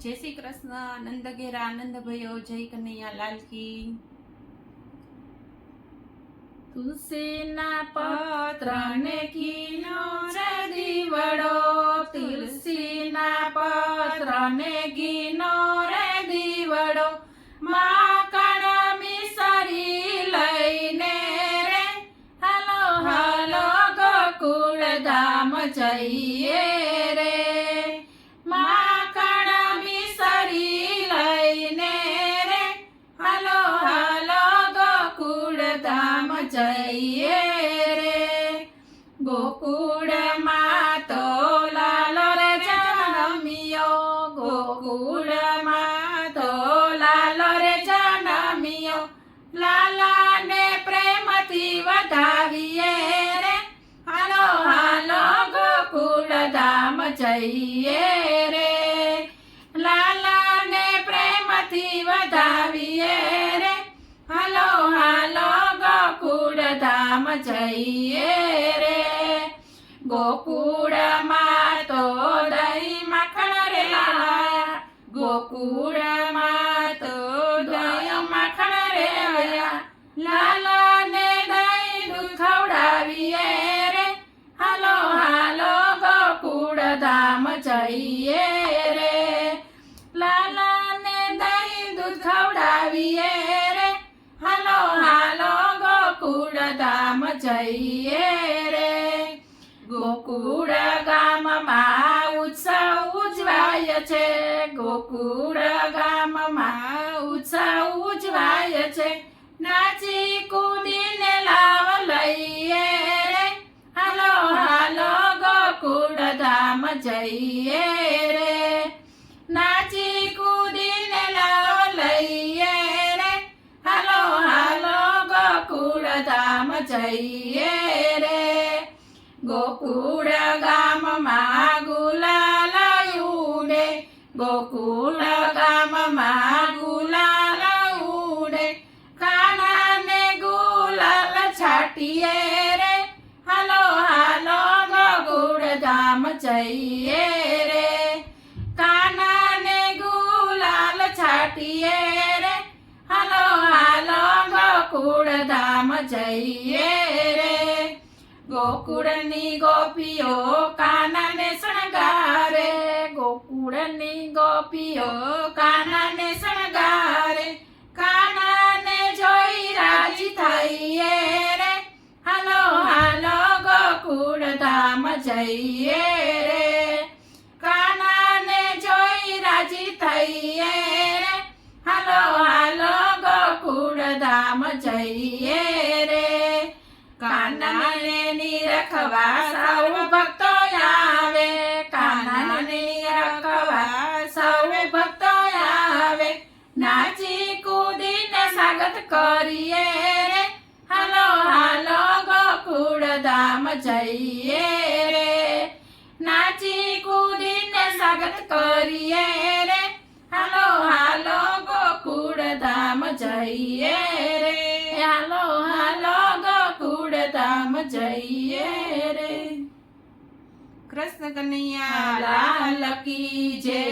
जय श्री कृष्ण। आनंद घेरा आनंद भयो। जय कन्हैया लाल की। तुलसीना पत्र ने कीनो रे दीवड़ो, तुलसीना पत्र ने कीनो रे दीवड़ो, माकण मिसरी लईने रे हलो हलो गोकुळ धाम जइए रे। माकण मिसरी लईने रे हलो हलो गोकुळ धाम जइए रे। गोकुळ मां तो लालो रे जनमियो, गोकुळ मां तो लालो रे जनमियो, लाला ने प्रेमथी वधावीए रे हलो हलो गोकुळ धाम जइए रे। लाला ने प्रेमथी वधावीए रे हलो हलो गोकुळ धाम जइए रे। गोकुळ मां तो दही माखण रे आया, गोकुळ मां तो दही माखण रे आया, लाला ने दही दूध खवडावीए रे हलो हलो गोकुळ धाम जइए रे। लाला ने दही दूध खवडावीए रे हलो हलो गोकुळ धाम जइए रे। गोकुळ गामમાં ઉત્સવ ઉજવાય છે, ગોકુળ ગામમાં ઉત્સવ ઉજવાય છે, નાચી કૂદીને લાવ લઈએ રે હલો હલો ગોકુળ ધામ જઈએ રે। નાચી કૂદીને લાવ લઈએ રે હલો હલો ગોકુળ ધામ જઈએ રે। गोकुळ गामમાં ગુલાલ ઉડે, ગોકુળ ગામમાં ગુલાલ ઉડે, કાનાને ગુલાલ છાટીએ રે હલો હલો ગોકુળ ધામ જઈએ રે। કાનાને ગુલાલ છાટીએ રે હલો હલો ગોકુળ ધામ જઈએ રે। ગોકુળની ગોપીઓ કાનાને શણગારે, ગોકુળની ગોપીઓ કાનાને શણગારે, કાનાને જોઈ રાજી થઈએ રે હલો હલો ગોકુળ ધામ જઈએ રે। કાનાને જોઈ રાજી થઈએ રે હલો હલો ગોકુળ ધામ જઈએ રે। કાનાને નિરખવા સૌ ભક્તો આવે, કાનાને નિરખવા સૌ ભક્તો આવે, નાચી કૂદીને સ્વાગત કરીએ રે હલો હલો ગોકુળ ધામ જઈએ રે। નાચી કૂદીને સ્વાગત કરીએ રે હલો હલો ગોકુળ ધામ જઈએ રે હલો હલો ગોકુળ ધામ જઈએ રે। કૃષ્ણ કનૈયા લાલ કી જય।